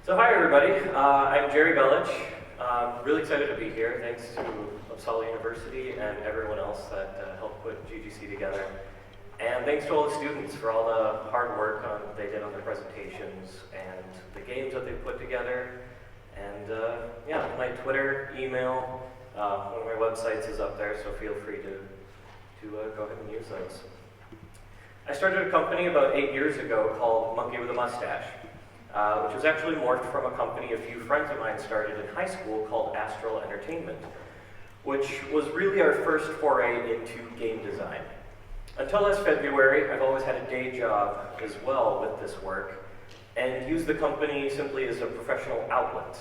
So hi everybody, I'm Jerry Belich. Really excited to be here. Thanks to Uppsala University and everyone else that helped put GGC together. And thanks to all the students for all the hard work they did on their presentations and the games that they put together. And yeah, my Twitter, email, one of my websites is up there, so feel free to go ahead and use those. I started a company about 8 years ago called Monkey with a Mustache. Which was actually morphed from a company a few friends of mine started in high school called Astral Entertainment, which was really our first foray into game design. Until last February, I've always had a day job as well with this work, and used the company simply as a professional outlet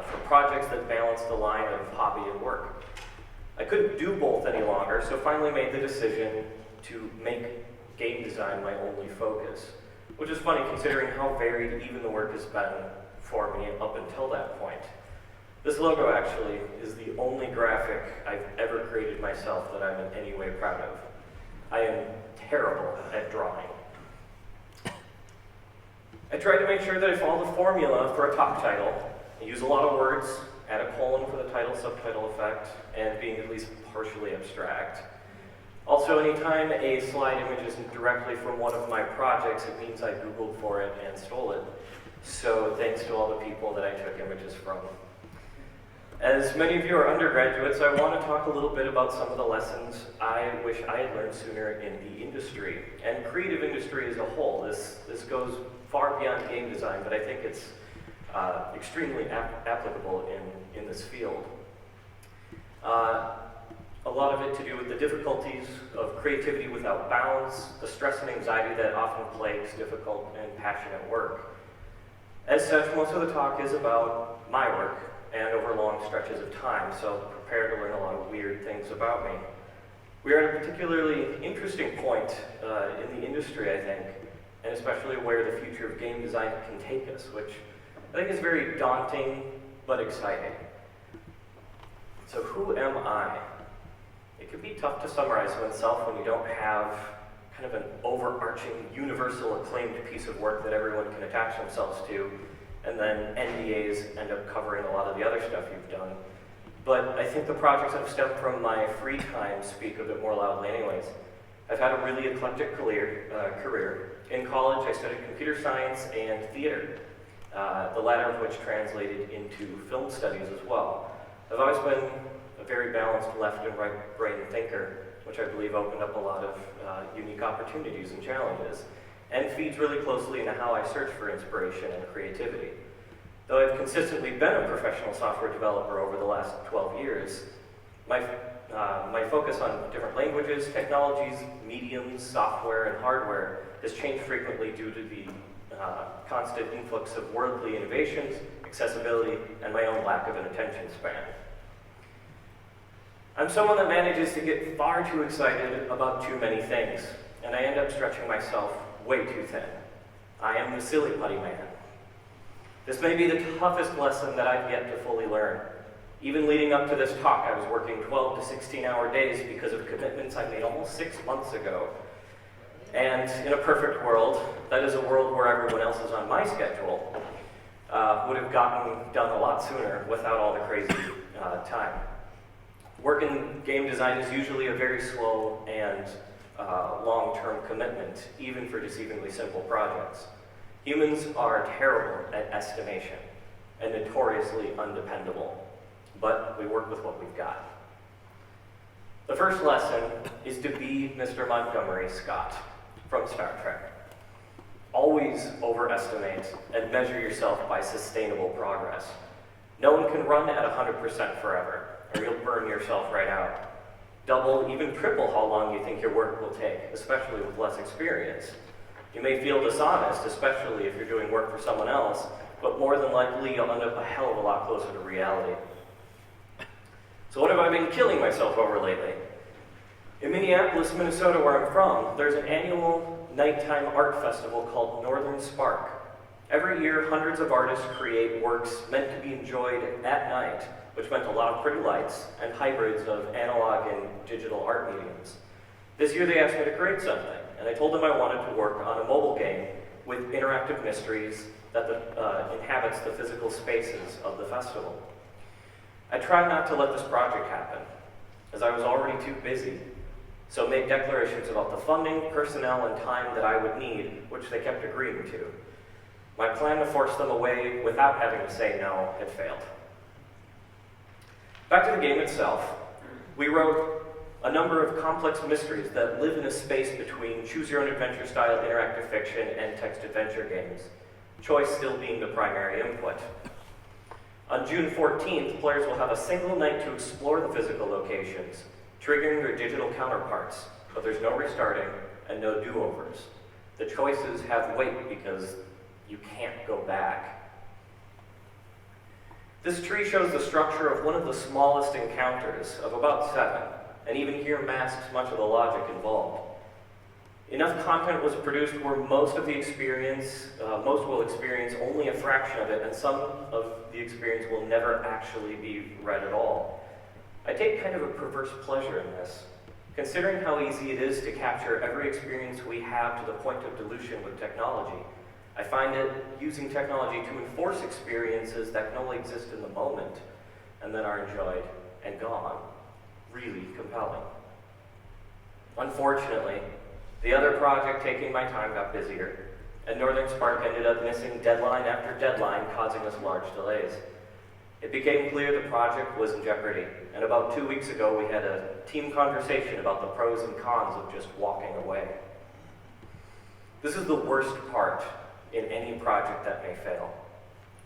for projects that balance the line of hobby and work. I couldn't do both any longer, so finally made the decision to make game design my only focus. Which is funny considering how varied even the work has been for me up until that point. This logo actually is the only graphic I've ever created myself that I'm in any way proud of. I am terrible at drawing. I tried to make sure that I follow the formula for a top title. I use a lot of words, add a colon for the title-subtitle effect, and being at least partially abstract. Also, anytime a slide image isn't directly from one of my projects, it means I Googled for it and stole it. So thanks to all the people that I took images from. As many of you are undergraduates, I want to talk a little bit about some of the lessons I wish I had learned sooner in the industry, and creative industry as a whole. This goes far beyond game design, but I think it's extremely applicable in this field. A lot of it to do with the difficulties of creativity without bounds, the stress and anxiety that often plagues difficult and passionate work. As such, most of the talk is about my work and over long stretches of time, so prepare to learn a lot of weird things about me. We are at a particularly interesting point in the industry, I think, and especially where the future of game design can take us, which I think is very daunting but exciting. So who am I? It can be tough to summarize oneself when you don't have kind of an overarching, universal acclaimed piece of work that everyone can attach themselves to, and then NDAs end up covering a lot of the other stuff you've done. But I think the projects that have stemmed from my free time speak a bit more loudly anyways. I've had a really eclectic career. In college, I studied computer science and theater, the latter of which translated into film studies as well. I've always been a very balanced left and right brain thinker, which I believe opened up a lot of unique opportunities and challenges, and feeds really closely into how I search for inspiration and creativity. Though I've consistently been a professional software developer over the last 12 years, my focus on different languages, technologies, mediums, software, and hardware has changed frequently due to the constant influx of worldly innovations, accessibility, and my own lack of an attention span. I'm someone that manages to get far too excited about too many things, and I end up stretching myself way too thin. I am the silly putty man. This may be the toughest lesson that I've yet to fully learn. Even leading up to this talk, I was working 12 to 16-hour days because of commitments I made almost 6 months ago. And in a perfect world, that is a world where everyone else is on my schedule, would have gotten done a lot sooner without all the crazy time. Work in game design is usually a very slow and long-term commitment, even for deceivingly simple projects. Humans are terrible at estimation and notoriously undependable, but we work with what we've got. The first lesson is to be Mr. Montgomery Scott from Star Trek. Always overestimate and measure yourself by sustainable progress. No one can run at 100% forever, or you'll burn yourself right out. Double, even triple how long you think your work will take, especially with less experience. You may feel dishonest, especially if you're doing work for someone else, but more than likely you'll end up a hell of a lot closer to reality. So what have I been killing myself over lately? In Minneapolis, Minnesota, where I'm from, there's an annual nighttime art festival called Northern Spark. Every year, hundreds of artists create works meant to be enjoyed at night, which meant a lot of pretty lights and hybrids of analog and digital art mediums. This year they asked me to create something, and I told them I wanted to work on a mobile game with interactive mysteries that inhabits the physical spaces of the festival. I tried not to let this project happen, as I was already too busy, so made declarations about the funding, personnel, and time that I would need, which they kept agreeing to. My plan to force them away without having to say no had failed. Back to the game itself, we wrote a number of complex mysteries that live in a space between choose-your-own-adventure style interactive fiction and text adventure games, choice still being the primary input. On June 14th, players will have a single night to explore the physical locations, triggering their digital counterparts, but there's no restarting and no do-overs. The choices have weight because you can't go back. This tree shows the structure of one of the smallest encounters, of about 7, and even here masks much of the logic involved. Enough content was produced where most will experience only a fraction of it, and some of the experience will never actually be read at all. I take kind of a perverse pleasure in this, considering how easy it is to capture every experience we have to the point of dilution with technology. I find it using technology to enforce experiences that can only exist in the moment and then are enjoyed and gone really compelling. Unfortunately, the other project taking my time got busier, and Northern Spark ended up missing deadline after deadline, causing us large delays. It became clear the project was in jeopardy, and about 2 weeks ago we had a team conversation about the pros and cons of just walking away. This is the worst part in any project that may fail.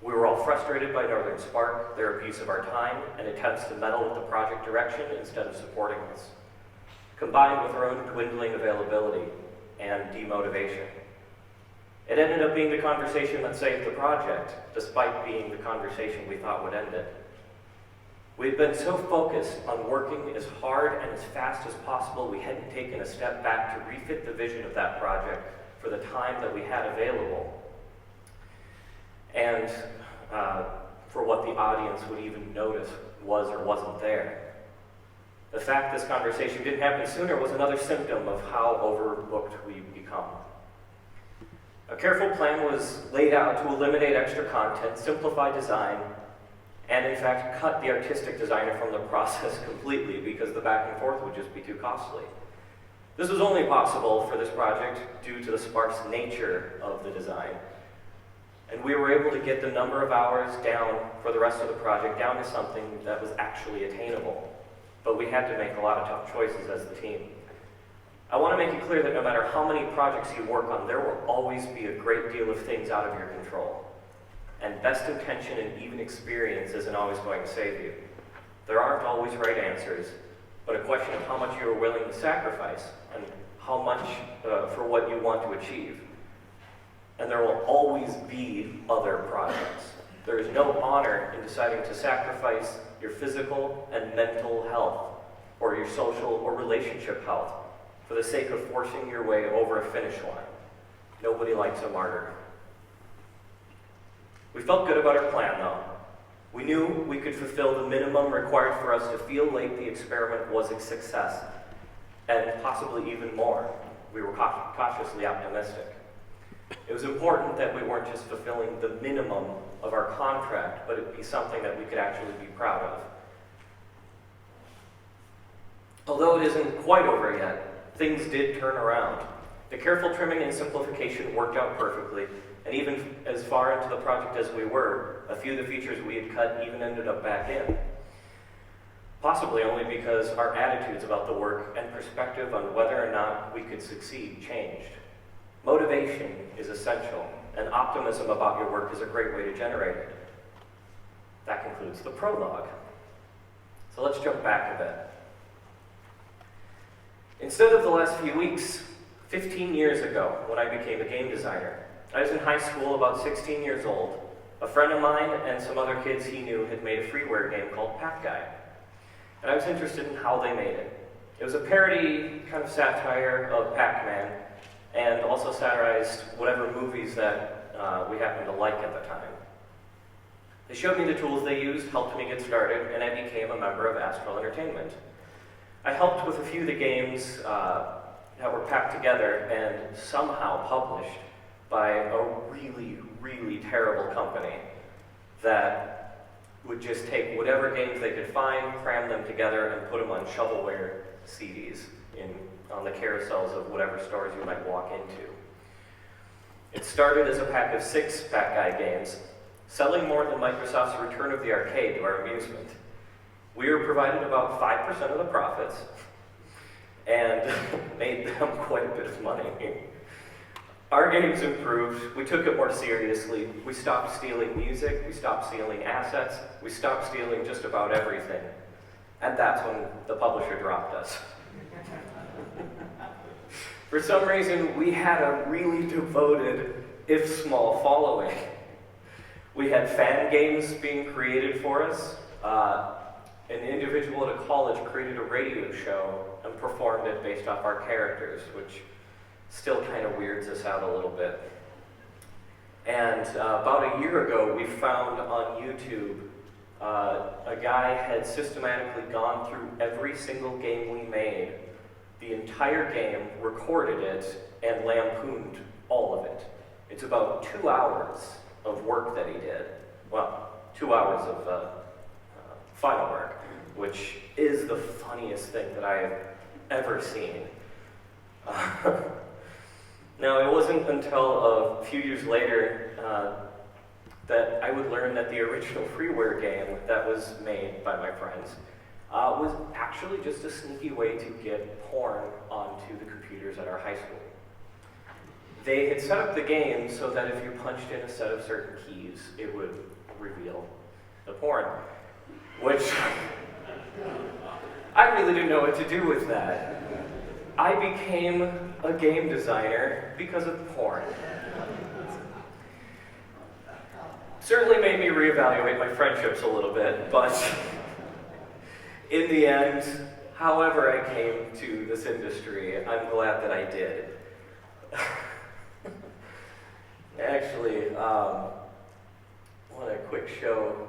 We were all frustrated by Northern Spark, their abuse of our time, and attempts to meddle with the project direction instead of supporting us, combined with our own dwindling availability and demotivation. It ended up being the conversation that saved the project, despite being the conversation we thought would end it. We'd been so focused on working as hard and as fast as possible, we hadn't taken a step back to refit the vision of that project for the time that we had available, and for what the audience would even notice was or wasn't there. The fact this conversation didn't happen sooner was another symptom of how overbooked we've become. A careful plan was laid out to eliminate extra content, simplify design, and in fact cut the artistic designer from the process completely because the back and forth would just be too costly. This was only possible for this project due to the sparse nature of the design. And we were able to get the number of hours down for the rest of the project down to something that was actually attainable. But we had to make a lot of tough choices as the team. I want to make it clear that no matter how many projects you work on, there will always be a great deal of things out of your control. And best intention and even experience isn't always going to save you. There aren't always right answers, but a question of how much you are willing to sacrifice and how much for what you want to achieve. And there will always be other projects. There is no honor in deciding to sacrifice your physical and mental health, or your social or relationship health, for the sake of forcing your way over a finish line. Nobody likes a martyr. We felt good about our plan, though. We knew we could fulfill the minimum required for us to feel like the experiment was a success, and possibly even more. We were cautiously optimistic. It was important that we weren't just fulfilling the minimum of our contract, but it be something that we could actually be proud of. Although it isn't quite over yet, things did turn around. The careful trimming and simplification worked out perfectly, and even as far into the project as we were, a few of the features we had cut even ended up back in. Possibly only because our attitudes about the work and perspective on whether or not we could succeed changed. Motivation is essential, and optimism about your work is a great way to generate it. That concludes the prologue. So let's jump back a bit. Instead of the last few weeks, 15 years ago, when I became a game designer, I was in high school, about 16 years old. A friend of mine and some other kids he knew had made a freeware game called Pack Guy, and I was interested in how they made it. It was a parody, kind of satire of Pac-Man, and also satirized whatever movies that we happened to like at the time. They showed me the tools they used, helped me get started, and I became a member of Astral Entertainment. I helped with a few of the games that were packed together and somehow published by a really, really terrible company that would just take whatever games they could find, cram them together, and put them on shovelware CDs on the carousels of whatever stores you might walk into. It started as a pack of 6 Fat Guy games, selling more than Microsoft's Return of the Arcade to our amusement. We were provided about 5% of the profits, and made them quite a bit of money. Our games improved, we took it more seriously, we stopped stealing music, we stopped stealing assets, we stopped stealing just about everything. And that's when the publisher dropped us. For some reason, we had a really devoted, if small, following. We had fan games being created for us. An individual at a college created a radio show and performed it based off our characters, which still kind of weirds us out a little bit. And about a year ago, we found on YouTube a guy had systematically gone through every single game we made, the entire game, recorded it, and lampooned all of it. It's about 2 hours of work that he did. Well, 2 hours of final work, which is the funniest thing that I have ever seen. Now, it wasn't until a few years later that I would learn that the original freeware game that was made by my friends was actually just a sneaky way to get porn onto the computers at our high school. They had set up the game so that if you punched in a set of certain keys, it would reveal the porn, which I really didn't know what to do with that. I became a game designer because of porn. Certainly made me reevaluate my friendships a little bit, but in the end, however I came to this industry, I'm glad that I did. Actually, on a quick show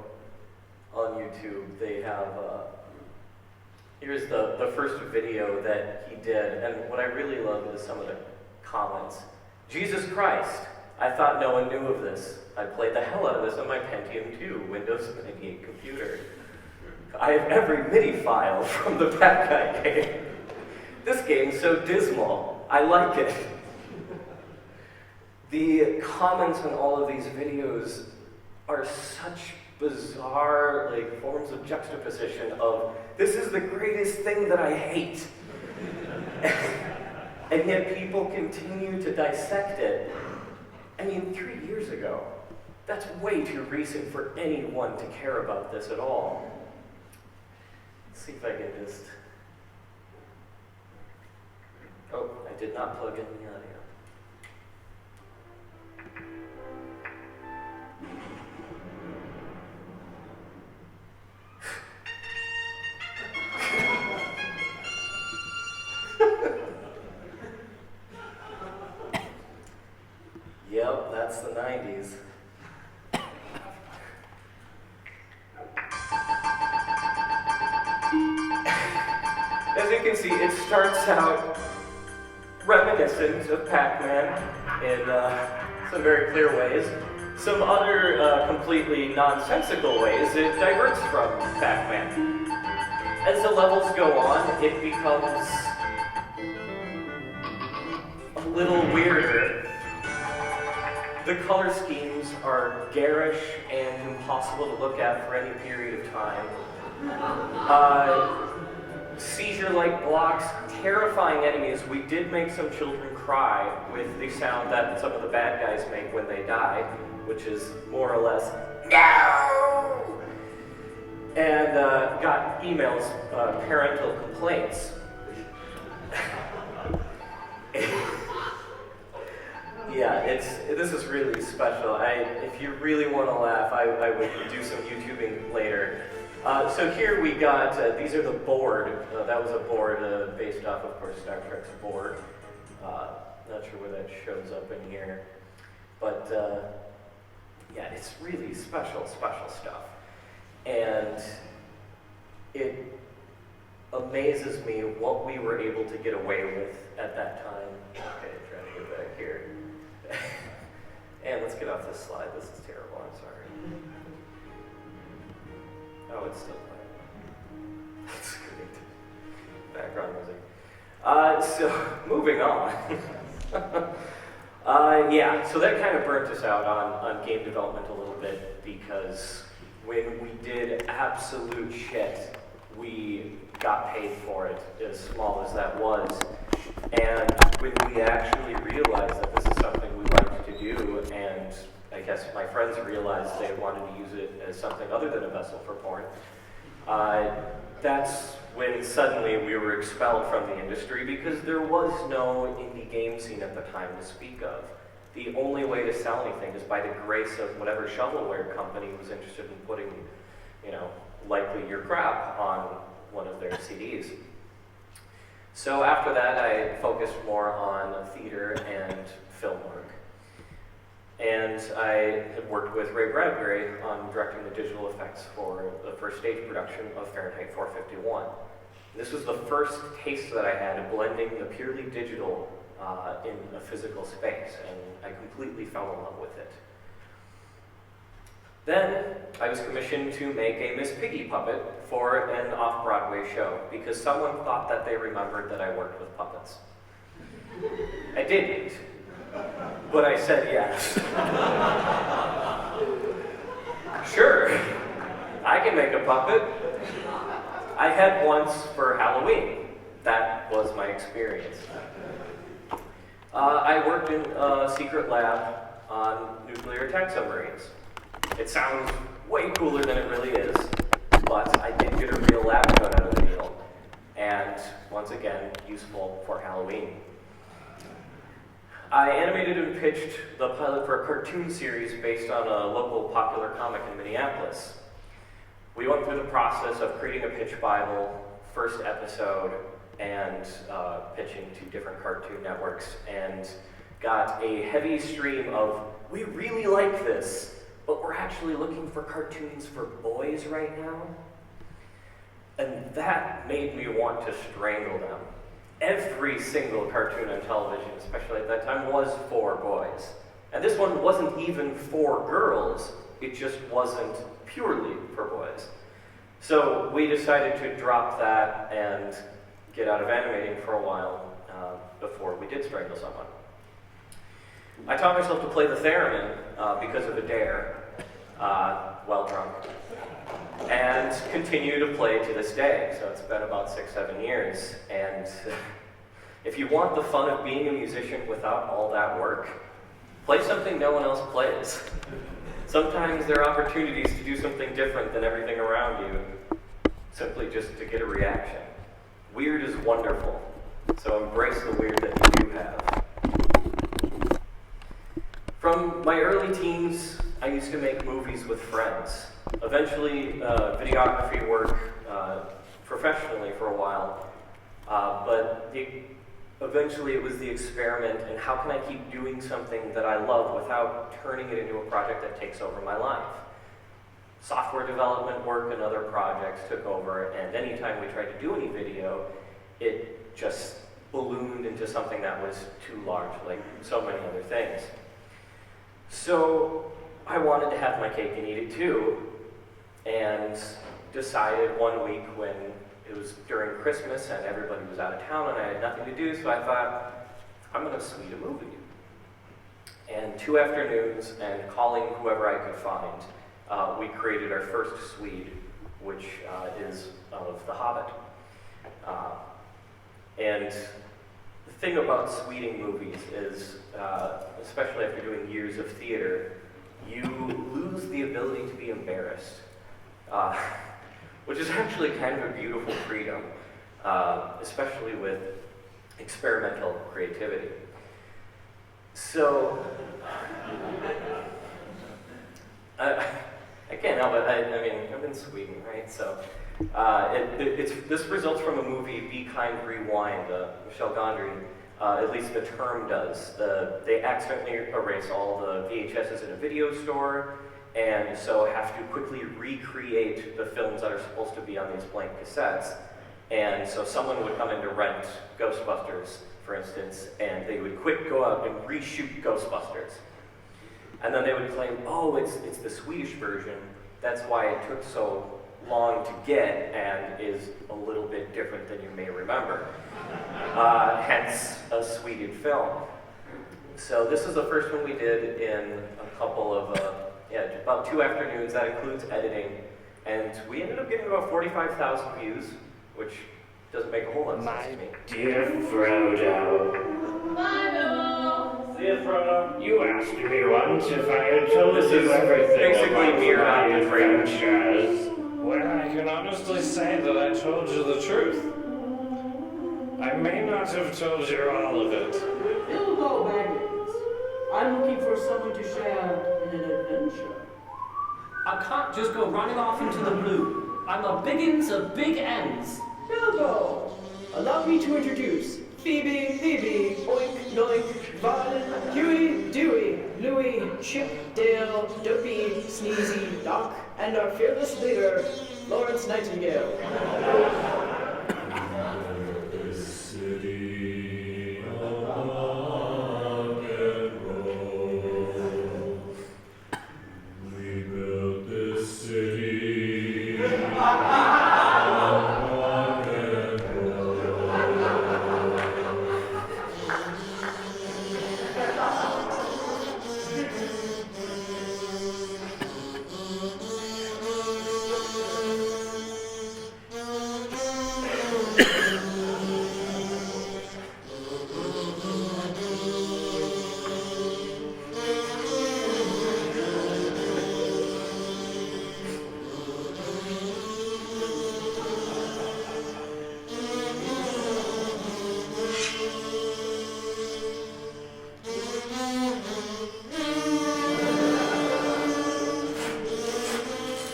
on YouTube, they have, here's the first video that he did, and what I really love is some of the comments. Jesus Christ, I thought no one knew of this. I played the hell out of this on my Pentium 2 Windows 98 computer. I have every MIDI file from the Fat Guy game. This game's so dismal. I like it. The comments on all of these videos are such bizarre forms of juxtaposition of, this is the greatest thing that I hate. And yet people continue to dissect it. I mean, 3 years ago, that's way too recent for anyone to care about this at all. Let's see if I can just... Oh, I did not plug in the audio. Yep, that's the 90s. As you can see, it starts out reminiscent of Pac-Man in some very clear ways. Some other completely nonsensical ways, it diverts from Pac-Man. As the levels go on, it becomes a little weirder. The color schemes are garish and impossible to look at for any period of time. Seizure-like blocks, terrifying enemies. We did make some children cry with the sound that some of the bad guys make when they die, which is more or less, no! And got emails, parental complaints. Yeah, this is really special. If you really want to laugh, I would do some YouTubing later. So here we got, these are the board. That was a board based off, of course, Star Trek's board. Not sure where that shows up in here. But yeah, it's really special stuff. And it amazes me what we were able to get away with at that time. Okay, trying to get back here. And let's get off this slide. This is terrible. I'm sorry. Oh, it's still playing. That's great. Background music. So moving on. Yeah, so that kind of burnt us out on game development a little bit, because when we did absolute shit, we got paid for it, as small as that was. And when we actually realized that this is something we liked to do, and I guess my friends realized they wanted to use it as something other than a vessel for porn, that's when suddenly we were expelled from the industry, because there was no indie game scene at the time to speak of. The only way to sell anything is by the grace of whatever shovelware company was interested in putting, you know, likely your crap on one of their CDs. So after that, I focused more on theater and film work. And I had worked with Ray Bradbury on directing the digital effects for the first stage production of Fahrenheit 451. This was the first taste that I had of blending the purely digital in a physical space, and I completely fell in love with it. Then I was commissioned to make a Miss Piggy puppet for an off-Broadway show, because someone thought that they remembered that I worked with puppets. I didn't, but I said yes. Sure, I can make a puppet. I had once for Halloween. That was my experience. I worked in a secret lab on nuclear attack submarines. It sounds way cooler than it really is, but I did get a real lab coat out of the deal. And once again, useful for Halloween. I animated and pitched the pilot for a cartoon series based on a local popular comic in Minneapolis. We went through the process of creating a pitch Bible, first episode, and pitching to different cartoon networks, and got a heavy stream of, we really like this, but we're actually looking for cartoons for boys right now. And that made me want to strangle them. Every single cartoon on television, especially at that time, was for boys. And this one wasn't even for girls, it just wasn't purely for boys. So we decided to drop that and get out of animating for a while before we did strangle someone. I taught myself to play the theremin because of a dare, while drunk, and continue to play to this day. So it's been about 6-7 years, and if you want the fun of being a musician without all that work, play something no one else plays. Sometimes there are opportunities to do something different than everything around you, simply just to get a reaction. Weird is wonderful, so embrace the weird that you do have. From my early teens, I used to make movies with friends. Eventually, videography work professionally for a while, but eventually it was the experiment, and how can I keep doing something that I love without turning it into a project that takes over my life? Software development work and other projects took over, and anytime we tried to do any video, it just ballooned into something that was too large, like so many other things. So I wanted to have my cake and eat it too, and decided one week when it was during Christmas and everybody was out of town and I had nothing to do, so I thought, I'm going to suite a movie. And 2 afternoons and calling whoever I could find, we created our first suite, which is of The Hobbit. And the thing about suiting movies is, especially after doing years of theater, you lose the ability to be embarrassed, which is actually kind of a beautiful freedom, especially with experimental creativity. So, I can't help it. I mean, I'm in Sweden, right? So, this results from a movie, Be Kind, Rewind, Michel Gondry. At least the term does. They accidentally erase all the VHSs in a video store, and so have to quickly recreate the films that are supposed to be on these blank cassettes. And so someone would come in to rent Ghostbusters, for instance, and they would quick go out and reshoot Ghostbusters. And then they would claim, oh, it's the Swedish version. That's why it took so long to get and is a little bit different than you may remember. Hence, a Swedish film. So this is the first one we did in a couple of, about 2 afternoons. That includes editing. And we ended up getting about 45,000 views, which doesn't make a whole lot of sense to me. Dear Frodo. See you, Frodo. You asked me once if I had told This you is everything basically about mirrored my on the trailer. adventures. Well, I can honestly say that I told you the truth. I may not have told you all of it. Bilbo Baggins. I'm looking for someone to share in an adventure. I can't just go running off into the blue. I'm a biggins of big ends. Bilbo! Allow me to introduce Phoebe, Oink, Noink, Violet, Huey, Dewey, Louie, Chip, Dale, Dopey, Sneezy, Doc, and our fearless leader, Florence Nightingale.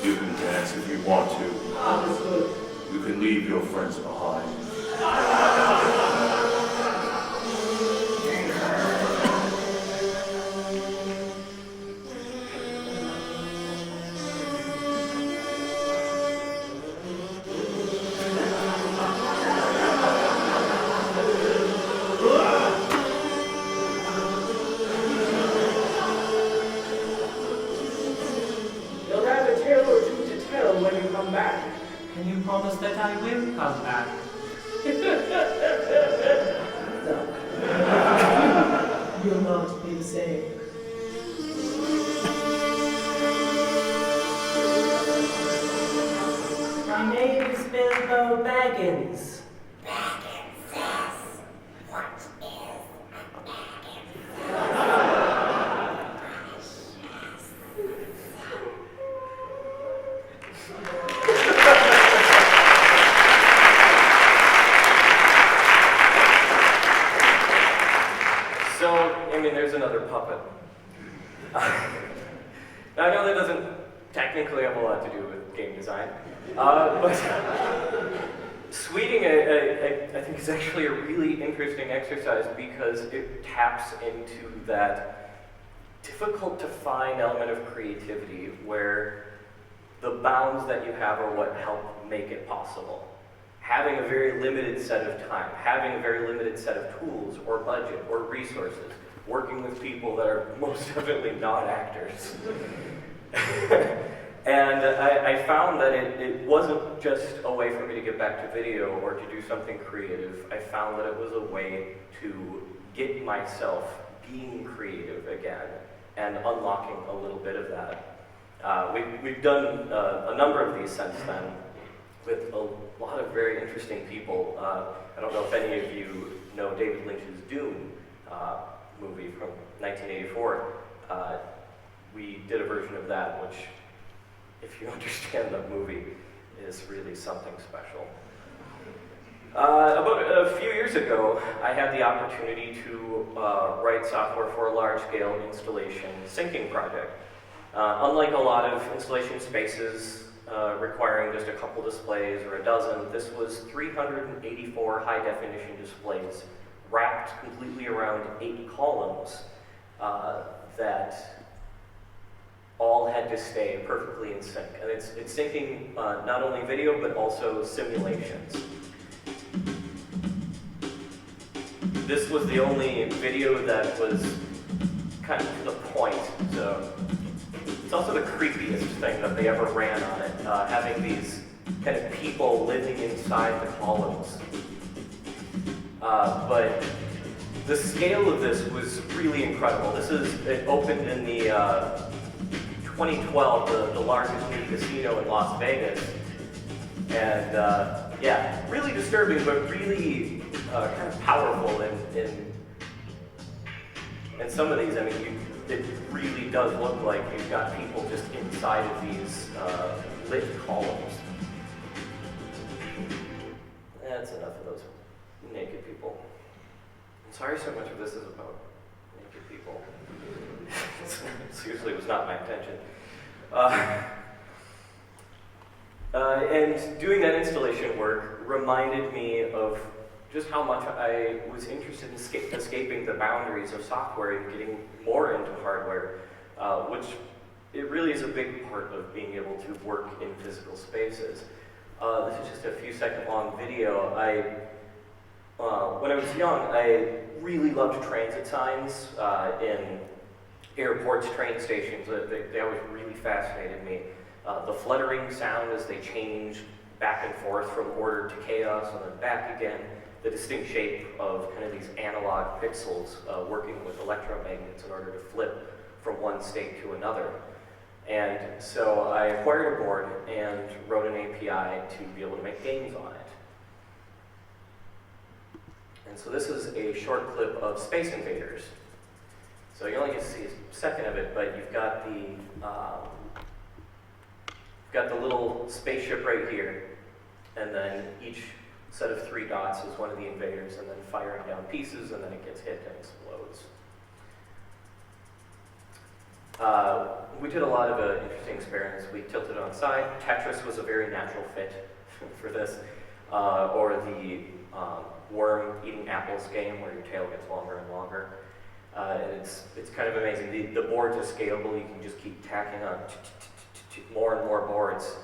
You can dance if you want to. Understood. You can leave your friends behind. You'll have a tale or two to tell when you come back. Can you promise that I will come back? You'll not be the same. My name's Bilbo Baggins. So, I mean, there's another puppet. Now, I know that doesn't technically have a lot to do with game design, but sweeting, I think, is actually a really interesting exercise because it taps into that difficult to find element of creativity where the bounds that you have are what help make it possible. Having a very limited set of time, having a very limited set of tools or budget or resources, working with people that are most definitely not actors. And I found that it wasn't just a way for me to get back to video or to do something creative. I found that it was a way to get myself being creative again and unlocking a little bit of that. We've done a number of these since then with a lot of very interesting people. I don't know if any of you know David Lynch's Dune movie from 1984. We did a version of that, which, if you understand the movie, is really something special. About a few years ago, I had the opportunity to write software for a large-scale installation syncing project. Unlike a lot of installation spaces requiring just a couple displays or a dozen, this was 384 high-definition displays wrapped completely around 8 columns that all had to stay perfectly in sync. And it's syncing not only video, but also simulations. This was the only video that was kind of to the point. point. So it's also the creepiest thing that they ever ran on it, having these kind of people living inside the columns. But the scale of this was really incredible. It opened in the 2012, the largest new casino in Las Vegas. And yeah, really disturbing, but really kind of powerful in some of these. I mean, it really does look like you've got people just inside of these lit columns. That's enough of those naked people. I'm sorry so much of this is about naked people. Seriously, it was not my intention. And doing that installation work reminded me of just how much I was interested in escaping the boundaries of software and getting more into hardware, which it really is a big part of being able to work in physical spaces. This is just a few second long video. When I was young, I really loved transit signs in airports, train stations. They always really fascinated me. The fluttering sound as they change back and forth from order to chaos and then back again. The distinct shape of kind of these analog pixels working with electromagnets in order to flip from one state to another. And so I acquired a board and wrote an API to be able to make games on it. And so this is a short clip of Space Invaders. So you only get to see a second of it, but you've got the little spaceship right here, and then each set of 3 dots is one of the invaders, and then firing down pieces, and then it gets hit and explodes. We did a lot of interesting experiments. We tilted on side. Tetris was a very natural fit for this, or the worm eating apples game where your tail gets longer and longer. It's kind of amazing. The boards are scalable. You can just keep tacking on more and more boards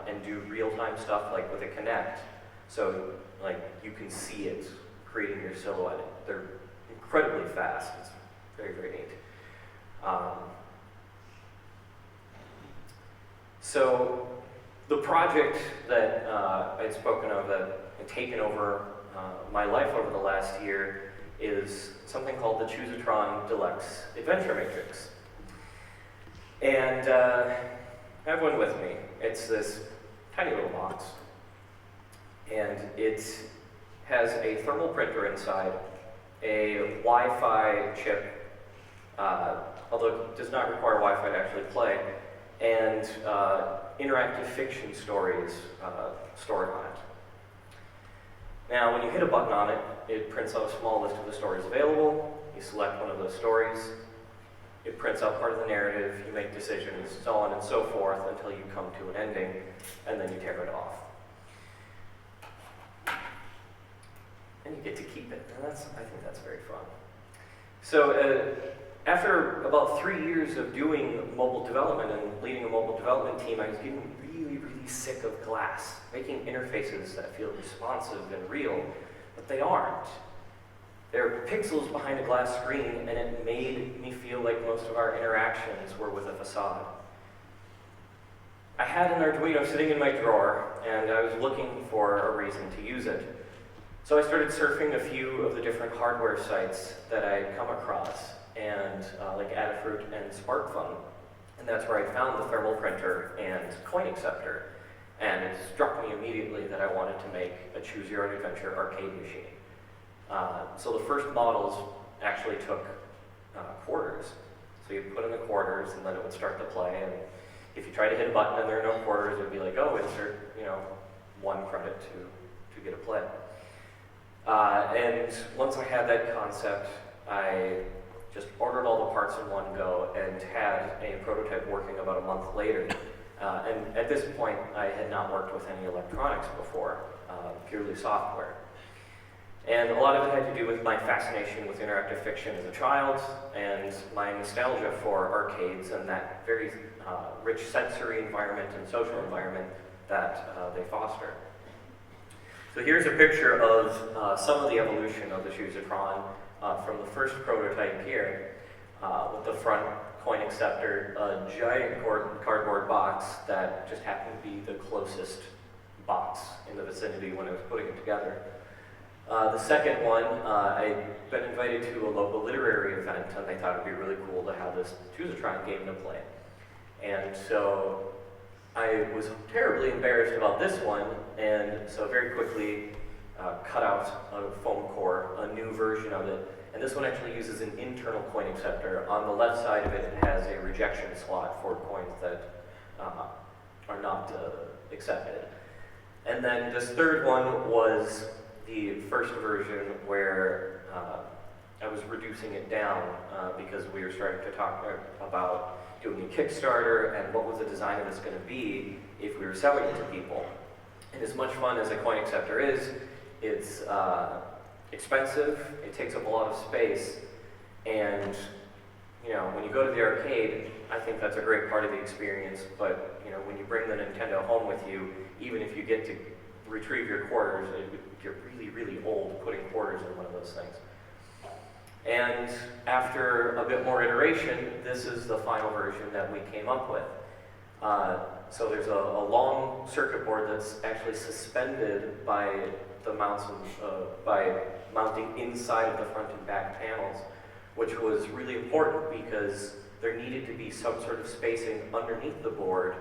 and do real-time stuff like with a Kinect. So like you can see it creating your silhouette. They're incredibly fast. It's very, very neat. So the project that I'd spoken of that had taken over my life over the last year is something called the Choosatron Deluxe Adventure Matrix. And I have one with me. It's this tiny little box. And it has a thermal printer inside, a Wi-Fi chip, although it does not require Wi-Fi to actually play, and interactive fiction stories stored on it. Now, when you hit a button on it, it prints out a small list of the stories available. You select one of those stories. It prints out part of the narrative. You make decisions, so on and so forth, until you come to an ending, and then you tear it off. And you get to keep it. And I think that's very fun. So after about 3 years of doing mobile development and leading a mobile development team, I was getting really, really sick of glass, making interfaces that feel responsive and real, but they aren't. They're pixels behind a glass screen, and it made me feel like most of our interactions were with a facade. I had an Arduino sitting in my drawer, and I was looking for a reason to use it. So I started surfing a few of the different hardware sites that I'd come across, and like Adafruit and SparkFun. And that's where I found the thermal printer and coin acceptor. And it struck me immediately that I wanted to make a choose your own adventure arcade machine. So the first models actually took quarters. So you put in the quarters, and then it would start to play. And if you try to hit a button and there are no quarters, it would be like, oh, insert 1 credit to get a play. And once I had that concept, I just ordered all the parts in one go and had a prototype working about a month later. And at this point, I had not worked with any electronics before, purely software. And a lot of it had to do with my fascination with interactive fiction as a child and my nostalgia for arcades and that very rich sensory environment and social environment that they foster. So here's a picture of some of the evolution of the Choosatron from the first prototype here. with the front coin acceptor, a giant cardboard box that just happened to be the closest box in the vicinity when I was putting it together. The second one, I'd been invited to a local literary event, and I thought it'd be really cool to have this Choose-a-Tron game to play. And so I was terribly embarrassed about this one, and so very quickly cut out a foam core, a new version of it. And this one actually uses an internal coin acceptor. On the left side of it, it has a rejection slot for coins that are not accepted. And then this third one was the first version where I was reducing it down because we were starting to talk about doing a Kickstarter and what was the design of this going to be if we were selling it to people. And as much fun as a coin acceptor is, it's expensive, it takes up a lot of space, and you know, when you go to the arcade, I think that's a great part of the experience, but you know, when you bring the Nintendo home with you, even if you get to retrieve your quarters, you're really, really old putting quarters in one of those things. And after a bit more iteration, this is the final version that we came up with. So there's a long circuit board that's actually suspended by the mounts by mounting inside of the front and back panels, which was really important because there needed to be some sort of spacing underneath the board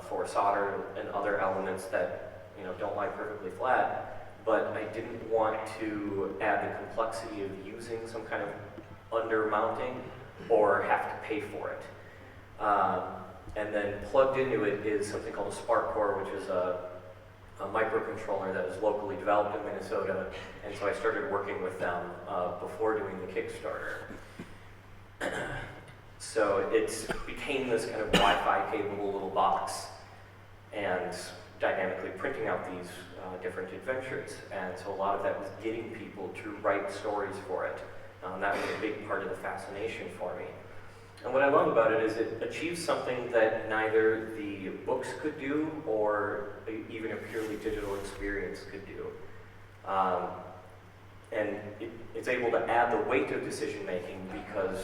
for solder and other elements that don't lie perfectly flat. But I didn't want to add the complexity of using some kind of undermounting or have to pay for it. And then plugged into it is something called a Spark Core, which is a microcontroller that is locally developed in Minnesota, and so I started working with them before doing the Kickstarter. So it became this kind of Wi-Fi capable little box, and dynamically printing out these different adventures. And so a lot of that was getting people to write stories for it. That was a big part of the fascination for me. And what I love about it is it achieves something that neither the books could do or even a purely digital experience could do. And it's able to add the weight of decision making because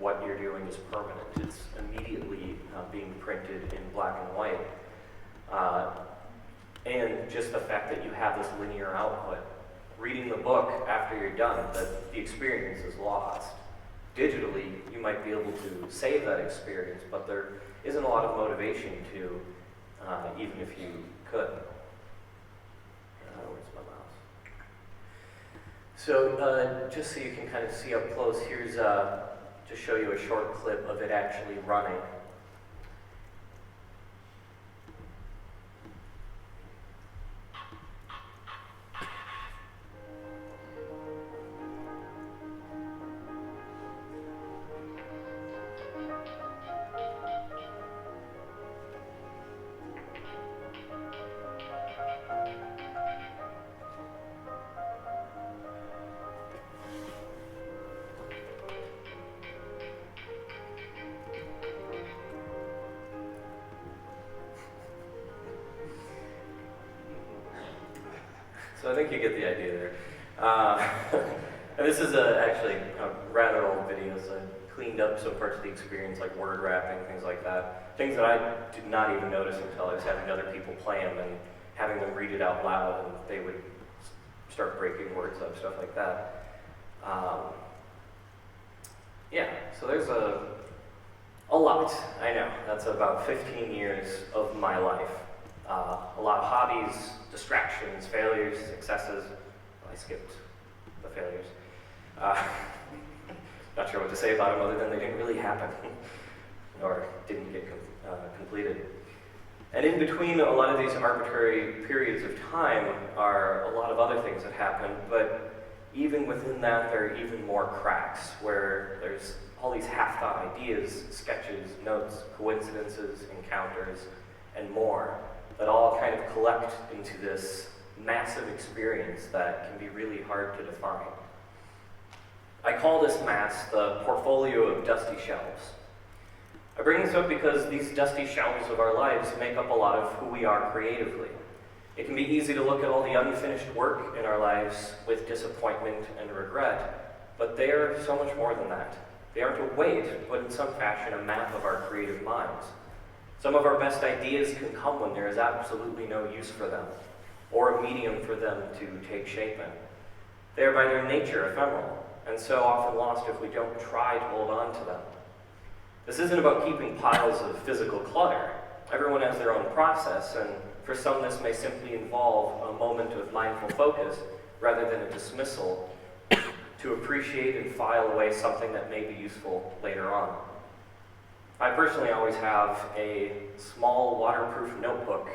what you're doing is permanent. It's immediately being printed in black and white. And just the fact that you have this linear output. Reading the book after you're done, the experience is lost. Digitally, you might be able to save that experience, but there isn't a lot of motivation to, even if you could. Where's my mouse? So just so you can kind of see up close, here's to show you a short clip of it actually running. So I think you get the idea there. And this is actually a rather old video, so I cleaned up some parts of the experience, like word wrapping, things like that. Things that I did not even notice until I was having other people play them and having them read it out loud, and they would start breaking words up, stuff like that. Yeah, so there's a lot, I know. That's about 15 years of my life. A lot of hobbies, distractions, failures, successes. Well, I skipped the failures. Not sure what to say about them other than they didn't really happen or didn't get completed. And in between a lot of these arbitrary periods of time are a lot of other things that happen, but even within that there are even more cracks where there's all these half-thought ideas, sketches, notes, coincidences, encounters, and more that all kind of collect into this massive experience that can be really hard to define. I call this mass the portfolio of dusty shelves. I bring this up because these dusty shelves of our lives make up a lot of who we are creatively. It can be easy to look at all the unfinished work in our lives with disappointment and regret, but they are so much more than that. They aren't a weight, but in some fashion a map of our creative minds. Some of our best ideas can come when there is absolutely no use for them, or a medium for them to take shape in. They are by their nature ephemeral, and so often lost if we don't try to hold on to them. This isn't about keeping piles of physical clutter. Everyone has their own process, and for some this may simply involve a moment of mindful focus rather than a dismissal to appreciate and file away something that may be useful later on. I personally always have a small waterproof notebook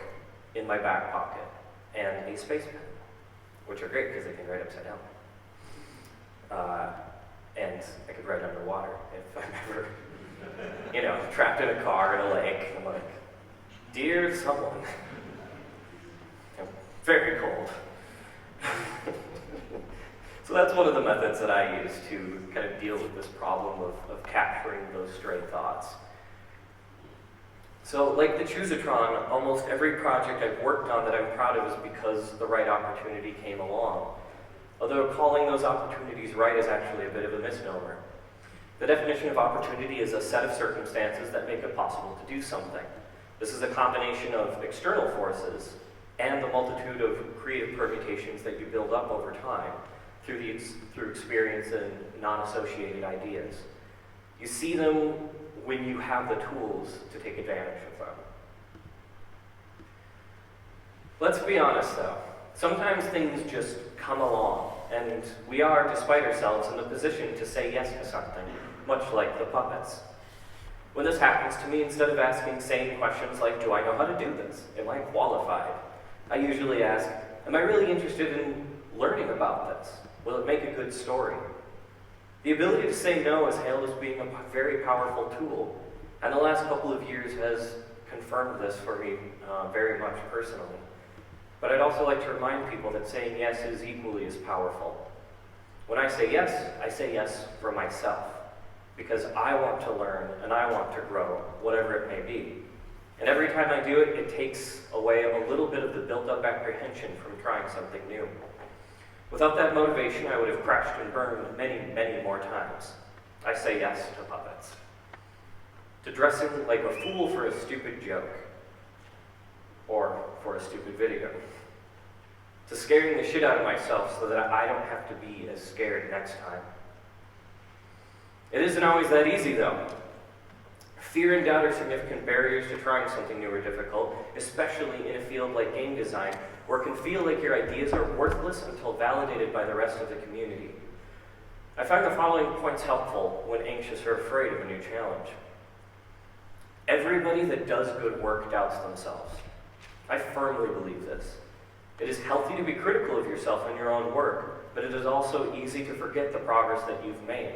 in my back pocket and a space pen, which are great because they can write upside down. And I could write underwater if I'm ever, trapped in a car in a lake. I'm like, dear someone, I'm very cold. So that's one of the methods that I use to kind of deal with this problem of capturing those stray thoughts. So like the Choosatron, almost every project I've worked on that I'm proud of is because the right opportunity came along. Although calling those opportunities right is actually a bit of a misnomer. The definition of opportunity is a set of circumstances that make it possible to do something. This is a combination of external forces and the multitude of creative permutations that you build up over time through experience and non-associated ideas. You see them when you have the tools to take advantage of them. Let's be honest though, sometimes things just come along, and we are, despite ourselves, in the position to say yes to something, much like the puppets. When this happens to me, instead of asking sane questions like, do I know how to do this? Am I qualified? I usually ask, am I really interested in learning about this? Will it make a good story? The ability to say no is hailed as being a very powerful tool, and the last couple of years has confirmed this for me very much personally. But I'd also like to remind people that saying yes is equally as powerful. When I say yes for myself, because I want to learn and I want to grow, whatever it may be. And every time I do it, it takes away a little bit of the built-up apprehension from trying something new. Without that motivation, I would have crashed and burned many, many more times. I say yes to puppets. To dressing like a fool for a stupid joke. Or for a stupid video. To scaring the shit out of myself so that I don't have to be as scared next time. It isn't always that easy though. Fear and doubt are significant barriers to trying something new or difficult, especially in a field like game design, where it can feel like your ideas are worthless until validated by the rest of the community. I find the following points helpful when anxious or afraid of a new challenge. Everybody that does good work doubts themselves. I firmly believe this. It is healthy to be critical of yourself and your own work, but it is also easy to forget the progress that you've made.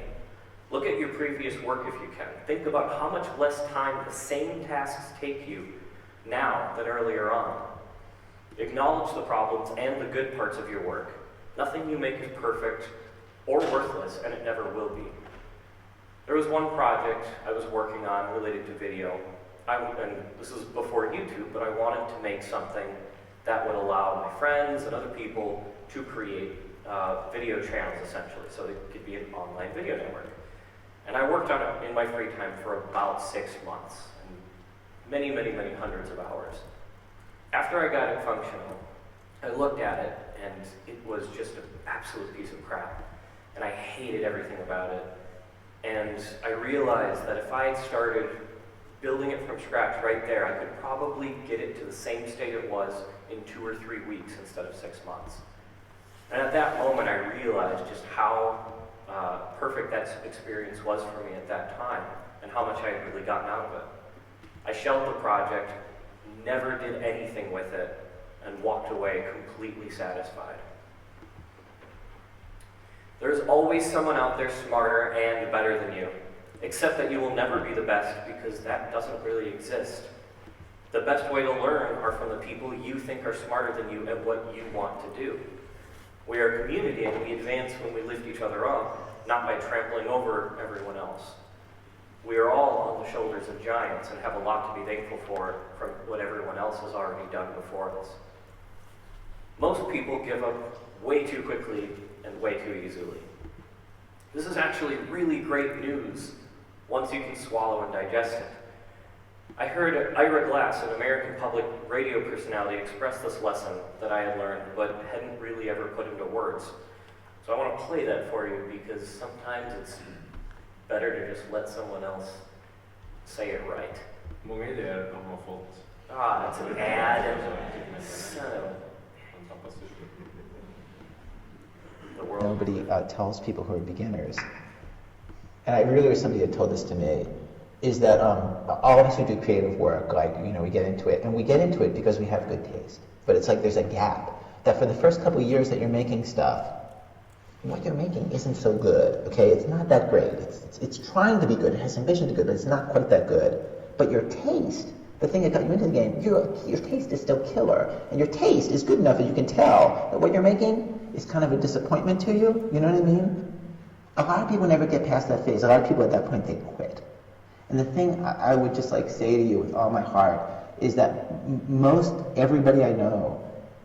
Look at your previous work if you can. Think about how much less time the same tasks take you now than earlier on. Acknowledge the problems and the good parts of your work. Nothing you make is perfect or worthless, and it never will be. There was one project I was working on related to video, and this was before YouTube, but I wanted to make something that would allow my friends and other people to create video channels, essentially, so it could be an online video network. And I worked on it in my free time for about 6 months, and many, many, many hundreds of hours. After I got it functional, I looked at it, and it was just an absolute piece of crap. And I hated everything about it. And I realized that if I had started building it from scratch right there, I could probably get it to the same state it was in 2 or 3 weeks instead of 6 months. And at that moment, I realized just how perfect that experience was for me at that time, and how much I had really gotten out of it. I shelved the project, never did anything with it, and walked away completely satisfied. There's always someone out there smarter and better than you, except that you will never be the best because that doesn't really exist. The best way to learn are from the people you think are smarter than you at what you want to do. We are a community and we advance when we lift each other up, not by trampling over everyone else. We are all on the shoulders of giants and have a lot to be thankful for from what everyone else has already done before us. Most people give up way too quickly and way too easily. This is actually really great news once you can swallow and digest it. I heard Ira Glass, an American public radio personality, express this lesson that I had learned but hadn't really ever put into words. So I want to play that for you because sometimes it's better to just let someone else say it right. Många idéer de har fått. Ah, that's an ad. Son of the world. Nobody tells people who are beginners, and I really wish somebody had told this to me, is that all of us who do creative work, like, we get into it, and we get into it because we have good taste. But it's like there's a gap, that for the first couple of years that you're making stuff, what you're making isn't so good, okay? It's not that great. It's trying to be good. It has ambition to be good, but it's not quite that good. But your taste, the thing that got you into the game, your taste is still killer. And your taste is good enough that you can tell that what you're making is kind of a disappointment to you. You know what I mean? A lot of people never get past that phase. A lot of people at that point, they quit. And the thing I would just say to you with all my heart is that most everybody I know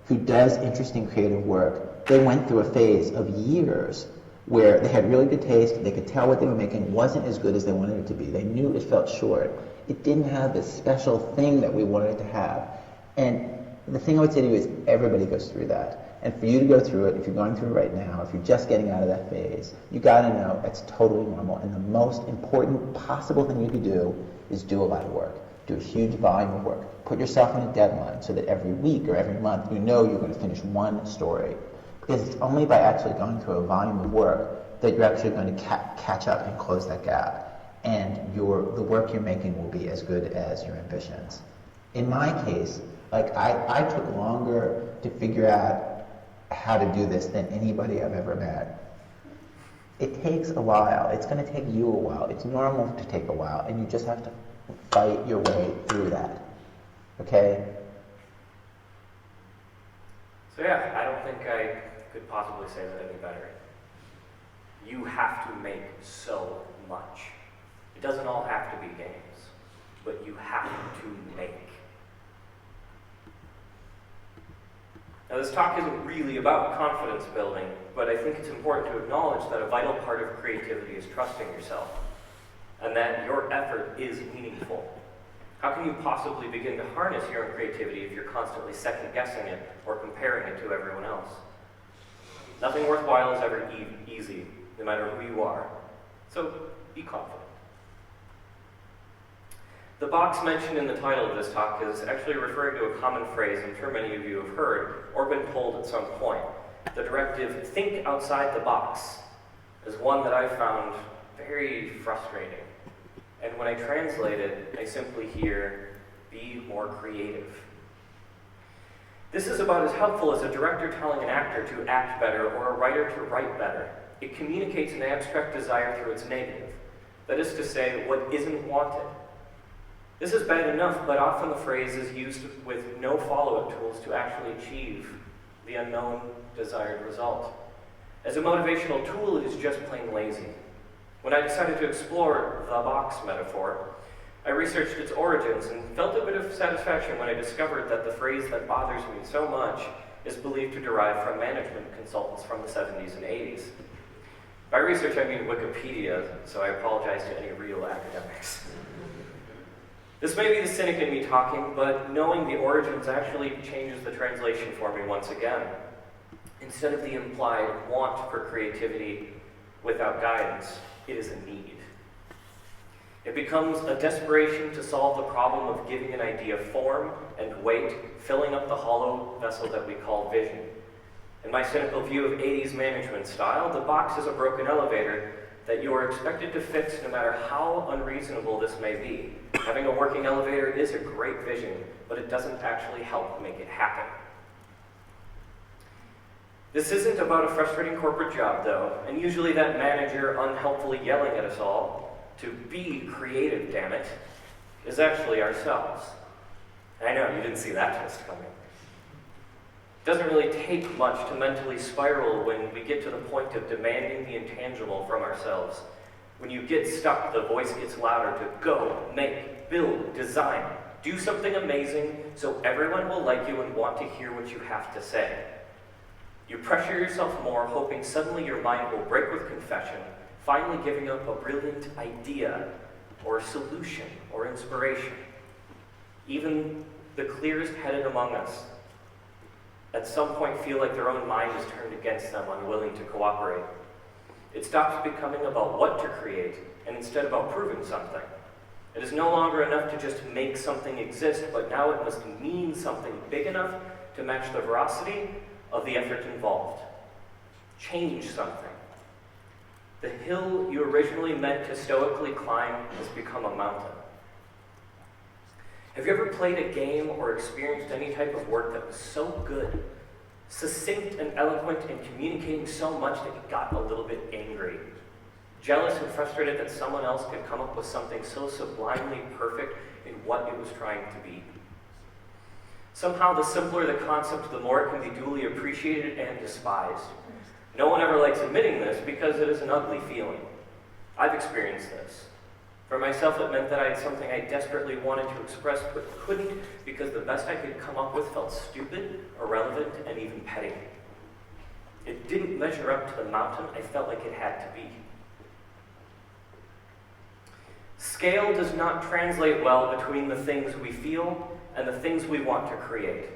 who does interesting creative work, they went through a phase of years where they had really good taste, they could tell what they were making wasn't as good as they wanted it to be. They knew it felt short. It didn't have this special thing that we wanted it to have. And the thing I would say to you is everybody goes through that. And for you to go through it, if you're going through it right now, if you're just getting out of that phase, you gotta know it's totally normal. And the most important possible thing you could do is do a lot of work. Do a huge volume of work. Put yourself in a deadline so that every week or every month you know you're going to finish one story. Because it's only by actually going through a volume of work that you're actually going to catch up and close that gap. And the work you're making will be as good as your ambitions. In my case, I took longer to figure out how to do this than anybody I've ever met. It takes a while. It's going to take you a while. It's normal to take a while, and you just have to fight your way through that. Okay? So yeah, I don't think I could possibly say that any better. You have to make so much. It doesn't all have to be games, but you have to make. Now, this talk isn't really about confidence building, but I think it's important to acknowledge that a vital part of creativity is trusting yourself, and that your effort is meaningful. How can you possibly begin to harness your own creativity if you're constantly second-guessing it or comparing it to everyone else? Nothing worthwhile is ever easy, no matter who you are. So, be confident. The box mentioned in the title of this talk is actually referring to a common phrase I'm sure many of you have heard or been told at some point. The directive, think outside the box, is one that I found very frustrating. And when I translate it, I simply hear, be more creative. This is about as helpful as a director telling an actor to act better or a writer to write better. It communicates an abstract desire through its negative. That is to say, what isn't wanted. This is bad enough, but often the phrase is used with no follow-up tools to actually achieve the unknown desired result. As a motivational tool, it is just plain lazy. When I decided to explore the box metaphor, I researched its origins and felt a bit of satisfaction when I discovered that the phrase that bothers me so much is believed to derive from management consultants from the 70s and 80s. By research, I mean Wikipedia, so I apologize to any real academics. This may be the cynic in me talking, but knowing the origins actually changes the translation for me once again. Instead of the implied want for creativity without guidance, it is a need. It becomes a desperation to solve the problem of giving an idea form and weight, filling up the hollow vessel that we call vision. In my cynical view of 80s management style, the box is a broken elevator that you are expected to fix no matter how unreasonable this may be. Having a working elevator is a great vision, but it doesn't actually help make it happen. This isn't about a frustrating corporate job, though, and usually that manager unhelpfully yelling at us all to be creative, damn it, is actually ourselves. I know, you didn't see that twist coming. It doesn't really take much to mentally spiral when we get to the point of demanding the intangible from ourselves. When you get stuck, the voice gets louder to go, make, build, design, do something amazing so everyone will like you and want to hear what you have to say. You pressure yourself more, hoping suddenly your mind will break with confession, finally giving up a brilliant idea or solution or inspiration. Even the clearest headed among us at some point feel like their own mind is turned against them, unwilling to cooperate. It stops becoming about what to create and instead about proving something. It is no longer enough to just make something exist, but now it must mean something big enough to match the veracity of the effort involved. Change something. The hill you originally meant to stoically climb has become a mountain. Have you ever played a game or experienced any type of work that was so good, succinct and eloquent, and communicating so much that you got a little bit angry? Jealous and frustrated that someone else could come up with something so sublimely perfect in what it was trying to be. Somehow, the simpler the concept, the more it can be duly appreciated and despised. No one ever likes admitting this because it is an ugly feeling. I've experienced this. For myself, it meant that I had something I desperately wanted to express but couldn't because the best I could come up with felt stupid, irrelevant, and even petty. It didn't measure up to the mountain I felt like it had to be. Scale does not translate well between the things we feel and the things we want to create.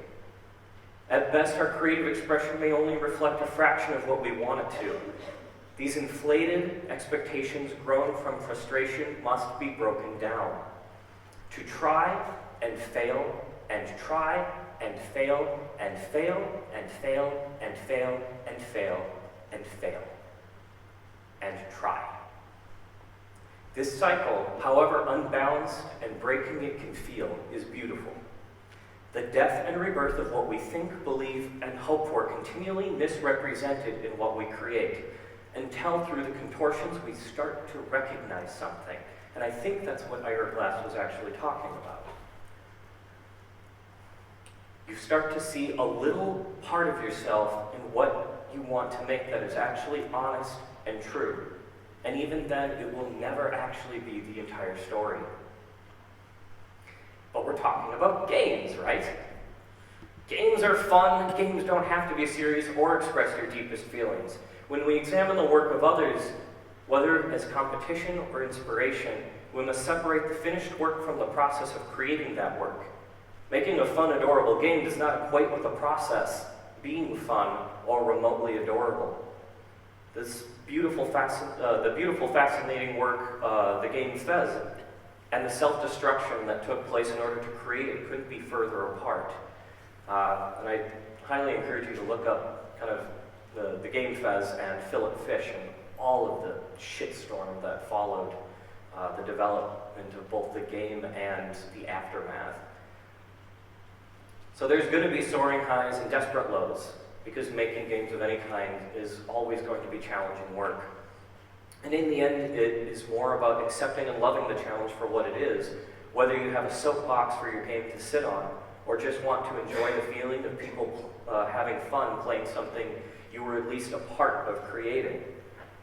At best, our creative expression may only reflect a fraction of what we want it to. These inflated expectations grown from frustration must be broken down. To try and fail and try and fail and fail and fail and fail and fail and fail and try. This cycle, however unbalanced and breaking it can feel, is beautiful. The death and rebirth of what we think, believe, and hope for continually misrepresented in what we create, until through the contortions we start to recognize something. And I think that's what Ira Glass was actually talking about. You start to see a little part of yourself in what you want to make that is actually honest and true. And even then, it will never actually be the entire story. But we're talking about games, right? Games are fun. Games don't have to be serious or express your deepest feelings. When we examine the work of others, whether as competition or inspiration, we must separate the finished work from the process of creating that work. Making a fun, adorable game does not equate with the process being fun or remotely adorable. This the beautiful, fascinating work, the game Fez, and the self-destruction that took place in order to create it couldn't be further apart. And I highly encourage you to look up kind of the game Fez and Philip Fish and all of the shitstorm that followed the development of both the game and the aftermath. So there's going to be soaring highs and desperate lows, because making games of any kind is always going to be challenging work. And in the end, it is more about accepting and loving the challenge for what it is, whether you have a soapbox for your game to sit on, or just want to enjoy the feeling of people having fun playing something you were at least a part of creating.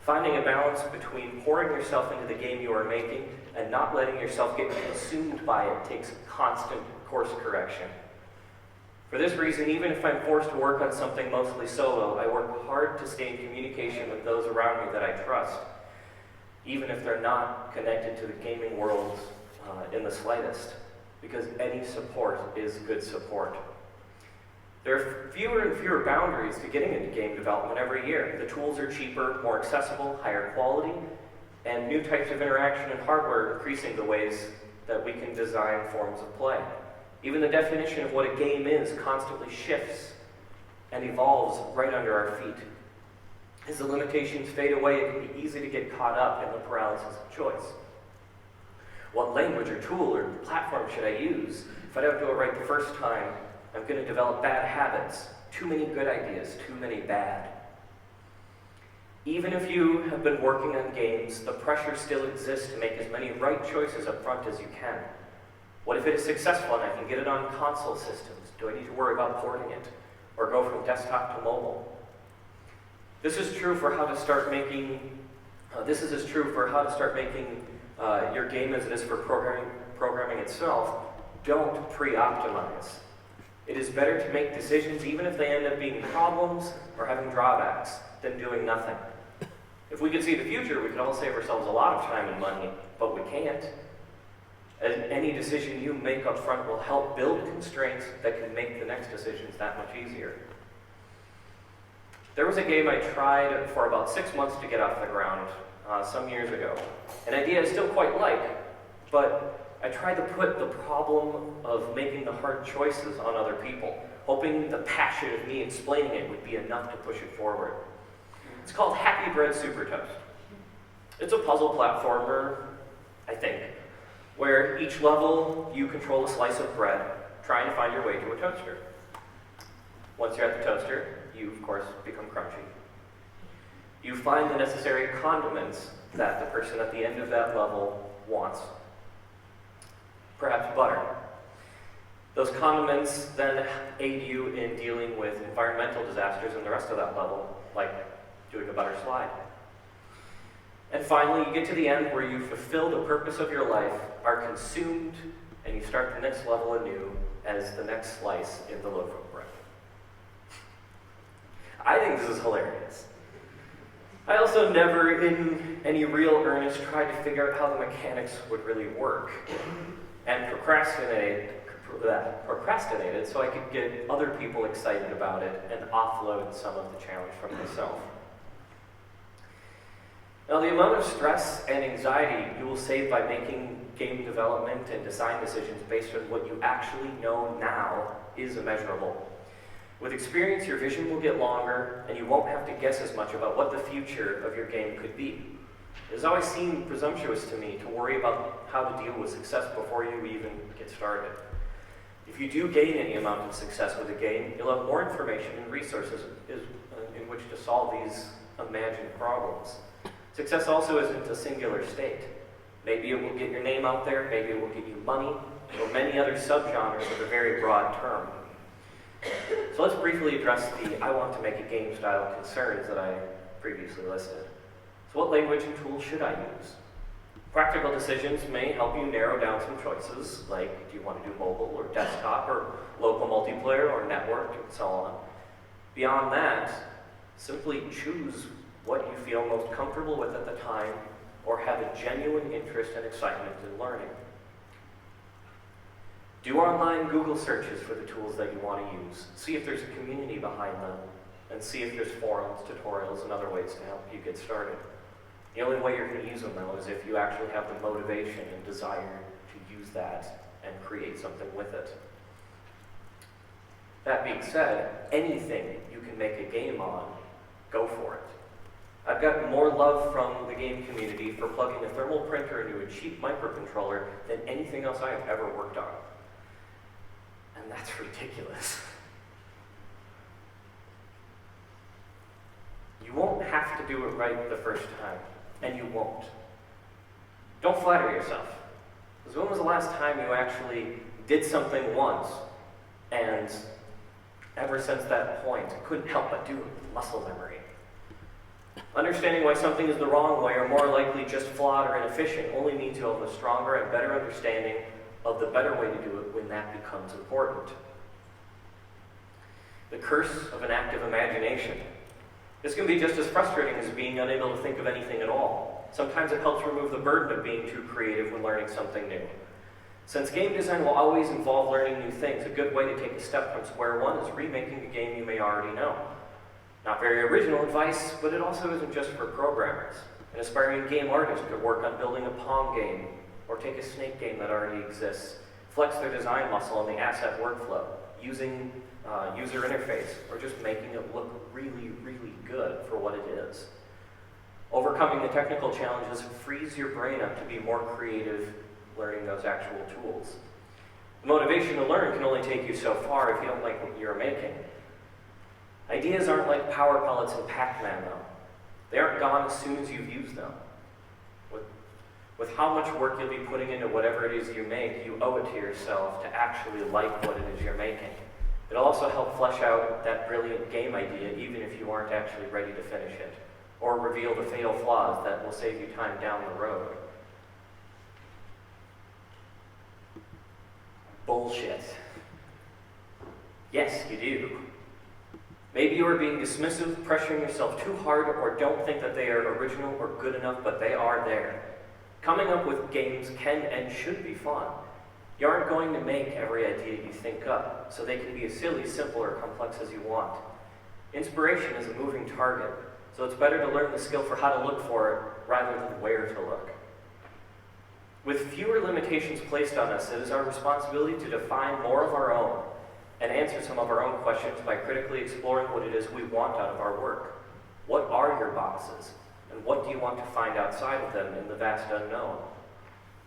Finding a balance between pouring yourself into the game you are making and not letting yourself get consumed by it takes constant course correction. For this reason, even if I'm forced to work on something mostly solo, I work hard to stay in communication with those around me that I trust, even if they're not connected to the gaming world in the slightest, because any support is good support. There are fewer and fewer boundaries to getting into game development every year. The tools are cheaper, more accessible, higher quality, and new types of interaction and hardware are increasing the ways that we can design forms of play. Even the definition of what a game is constantly shifts and evolves right under our feet. As the limitations fade away, it can be easy to get caught up in the paralysis of choice. What language or tool or platform should I use? If I don't do it right the first time, I'm going to develop bad habits. Too many good ideas, too many bad. Even if you have been working on games, the pressure still exists to make as many right choices up front as you can. What if it is successful and I can get it on console systems? Do I need to worry about porting it? Or go from desktop to mobile? This is true for how to start making your game as it is for programming itself. Don't pre-optimize. It is better to make decisions even if they end up being problems or having drawbacks than doing nothing. If we could see the future, we could all save ourselves a lot of time and money, but we can't. And any decision you make up front will help build constraints that can make the next decisions that much easier. There was a game I tried for about 6 months to get off the ground some years ago. An idea I still quite like, but I tried to put the problem of making the hard choices on other people, hoping the passion of me explaining it would be enough to push it forward. It's called Happy Bread Super Toast. It's a puzzle platformer, I think, where each level you control a slice of bread, trying to find your way to a toaster. Once you're at the toaster, you, of course, become crunchy. You find the necessary condiments that the person at the end of that level wants. Perhaps butter. Those condiments then aid you in dealing with environmental disasters in the rest of that level, like doing a butter slide. And finally, you get to the end where you fulfill the purpose of your life, are consumed, and you start the next level anew as the next slice in the loaf of bread. I think this is hilarious. I also never, in any real earnest, tried to figure out how the mechanics would really work, and procrastinated so I could get other people excited about it and offload some of the challenge from myself. Now, the amount of stress and anxiety you will save by making game development and design decisions based on what you actually know now is immeasurable. With experience, your vision will get longer, and you won't have to guess as much about what the future of your game could be. It has always seemed presumptuous to me to worry about how to deal with success before you even get started. If you do gain any amount of success with a game, you'll have more information and resources in which to solve these imagined problems. Success also isn't a singular state. Maybe it will get your name out there, maybe it will get you money, or many other subgenres of a very broad term. So let's briefly address the I want to make a game style concerns that I previously listed. So what language and tools should I use? Practical decisions may help you narrow down some choices, like do you want to do mobile or desktop or local multiplayer or network and so on. Beyond that, simply choose what you feel most comfortable with at the time or have a genuine interest and excitement in learning. Do online Google searches for the tools that you want to use. See if there's a community behind them, and see if there's forums, tutorials, and other ways to help you get started. The only way you're going to use them, though, is if you actually have the motivation and desire to use that and create something with it. That being said, anything you can make a game on, go for it. I've got more love from the game community for plugging a thermal printer into a cheap microcontroller than anything else I have ever worked on. And that's ridiculous. You won't have to do it right the first time, and you won't. Don't flatter yourself. Because when was the last time you actually did something once, and ever since that point, couldn't help but do it with muscle memory? Understanding why something is the wrong way, or more likely just flawed or inefficient, only means you'll have a stronger and better understanding of the better way to do it when that becomes important. The curse of an active imagination. This can be just as frustrating as being unable to think of anything at all. Sometimes it helps remove the burden of being too creative when learning something new. Since game design will always involve learning new things, a good way to take a step from square one is remaking a game you may already know. Not very original advice, but it also isn't just for programmers. An aspiring game artist could work on building a Pong game, or take a Snake game that already exists, flex their design muscle in the asset workflow, using user interface, or just making it look really, really good for what it is. Overcoming the technical challenges frees your brain up to be more creative learning those actual tools. The motivation to learn can only take you so far if you don't like what you're making. Ideas aren't like power pellets in Pac-Man, though. They aren't gone as soon as you've used them. With how much work you'll be putting into whatever it is you make, you owe it to yourself to actually like what it is you're making. It'll also help flesh out that brilliant game idea, even if you aren't actually ready to finish it, or reveal the fatal flaws that will save you time down the road. Bullshit. Yes, you do. Maybe you are being dismissive, pressuring yourself too hard, or don't think that they are original or good enough, but they are there. Coming up with games can and should be fun. You aren't going to make every idea you think up, so they can be as silly, simple, or complex as you want. Inspiration is a moving target, so it's better to learn the skill for how to look for it rather than where to look. With fewer limitations placed on us, it is our responsibility to define more of our own and answer some of our own questions by critically exploring what it is we want out of our work. What are your boxes, and what do you want to find outside of them in the vast unknown?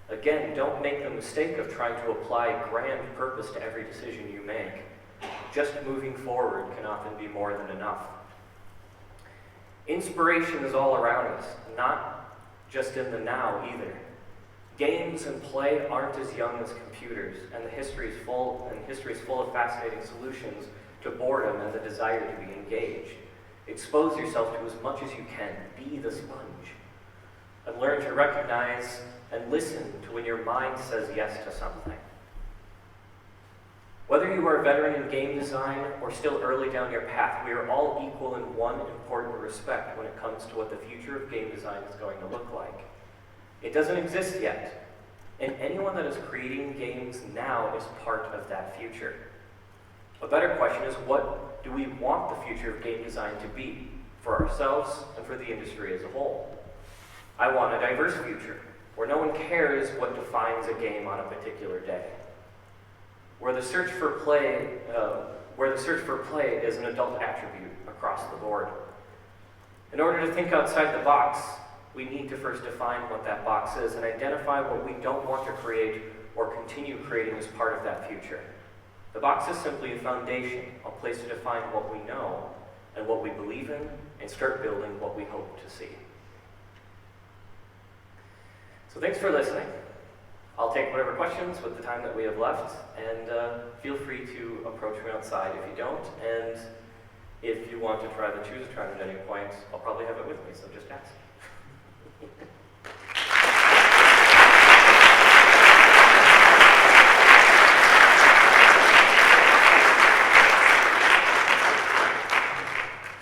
Again, don't make the mistake of trying to apply grand purpose to every decision you make. Just moving forward can often be more than enough. Inspiration is all around us, not just in the now either. Games and play aren't as young as computers, and history is full of fascinating solutions to boredom and the desire to be engaged. Expose yourself to as much as you can. Be the sponge. And learn to recognize and listen to when your mind says yes to something. Whether you are a veteran in game design or still early down your path, we are all equal in one important respect when it comes to what the future of game design is going to look like. It doesn't exist yet, and anyone that is creating games now is part of that future. A better question is, what do we want the future of game design to be for ourselves and for the industry as a whole? I want a diverse future, where no one cares what defines a game on a particular day. Where the search for play is an adult attribute across the board. In order to think outside the box, we need to first define what that box is and identify what we don't want to create or continue creating as part of that future. The box is simply a foundation, a place to define what we know and what we believe in, and start building what we hope to see. So thanks for listening. I'll take whatever questions with the time that we have left, and feel free to approach me outside if you don't, and if you want to try the Choose-a-Tron at any point, I'll probably have it with me, so just ask.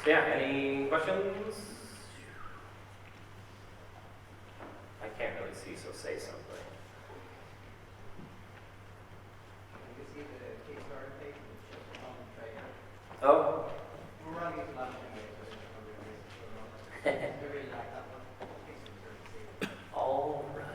So yeah, any questions? I can't really see, so say something. You can see the Kickstarter page, it's just on the trailer. Oh. We're running it live anyway, so I really like that one. All right.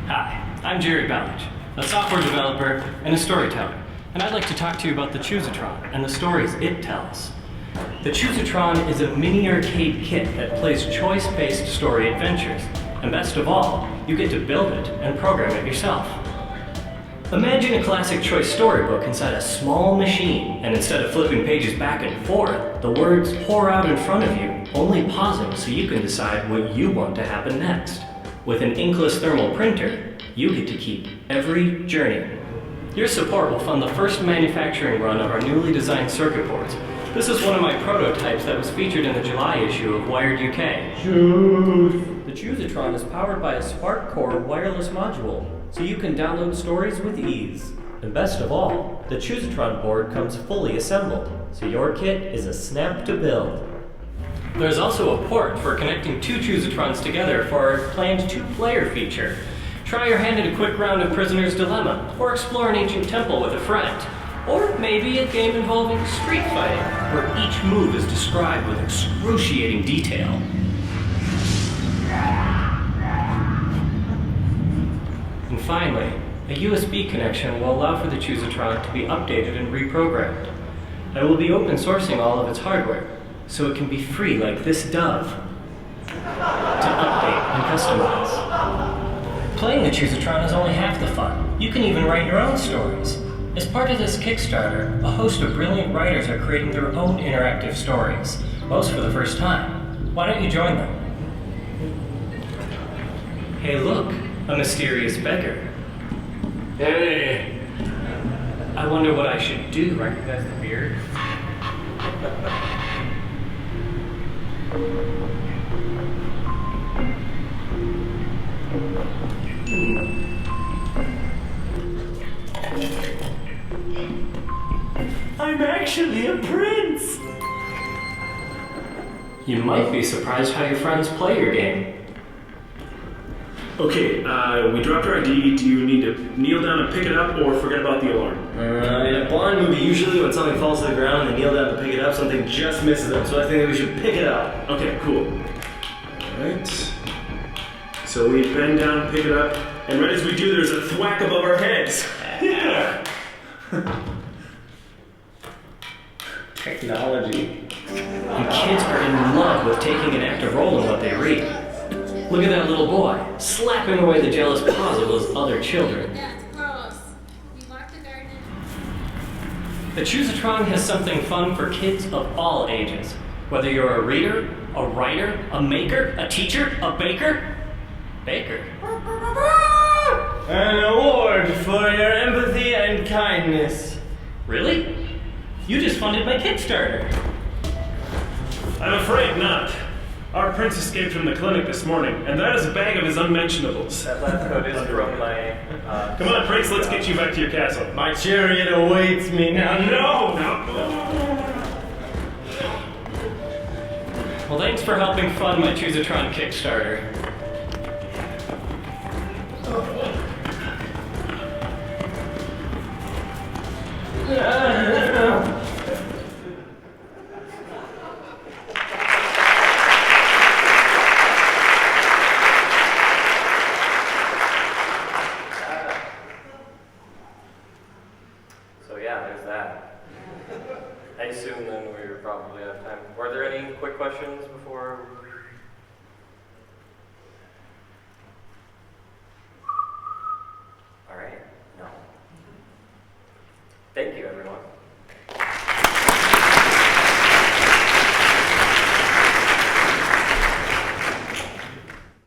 Hi, I'm Jerry Belich, a software developer and a storyteller, and I'd like to talk to you about the Choose-a-Tron and the stories it tells. The Choose-a-Tron is a mini arcade kit that plays choice-based story adventures, and best of all, you get to build it and program it yourself. Imagine a classic choice storybook inside a small machine, and instead of flipping pages back and forth, the words pour out in front of you, only pausing so you can decide what you want to happen next. With an inkless thermal printer, you get to keep every journey. Your support will fund the first manufacturing run of our newly designed circuit boards. This is one of my prototypes that was featured in the July issue of Wired UK. The Choose-a-Tron is powered by a SparkCore wireless module, so you can download stories with ease. And best of all, the Choose-a-Tron board comes fully assembled, so your kit is a snap to build. There's also a port for connecting two Choose-a-Trons together for our planned two-player feature. Try your hand at a quick round of Prisoner's Dilemma, or explore an ancient temple with a friend. Or maybe a game involving street fighting, where each move is described with excruciating detail. And finally, a USB connection will allow for the Choose-a-Tron to be updated and reprogrammed. I will be open sourcing all of its hardware, so it can be free like this dove to update and customize. Playing the Choose-a-Tron is only half the fun. You can even write your own stories. As part of this Kickstarter, a host of brilliant writers are creating their own interactive stories, most for the first time. Why don't you join them? Hey, look, a mysterious beggar. Hey! I wonder what I should do. Recognize the beard? I'm actually a prince! You might be surprised how your friends play your game. Okay, we dropped our ID. Do you need to kneel down and pick it up or forget about the alarm? In a blind movie, usually when something falls to the ground and they kneel down to pick it up, something just misses them. So I think that we should pick it up. Okay, cool. Alright. So we bend down, pick it up, and right as we do, there's a thwack above our heads. Yeah! Technology. And kids are in love with taking an active role in what they read. Look at that little boy, slapping away the jealous paws of those other children. That's gross. We locked the garden. The Choosatron has something fun for kids of all ages. Whether you're a reader, a writer, a maker, a teacher, a baker. Baker. An award for your empathy and kindness. Really? You just funded my Kickstarter. I'm afraid not. Our prince escaped from the clinic this morning, and that is a bag of his unmentionables. That last code is from my... Come on, prince, let's get you back to your castle. My chariot awaits me now. No! Well, thanks for helping fund my Choosatron Kickstarter. So yeah, there's that. I assume then we're probably out of time. Were there any quick questions before? All right, no. Thank you, everyone.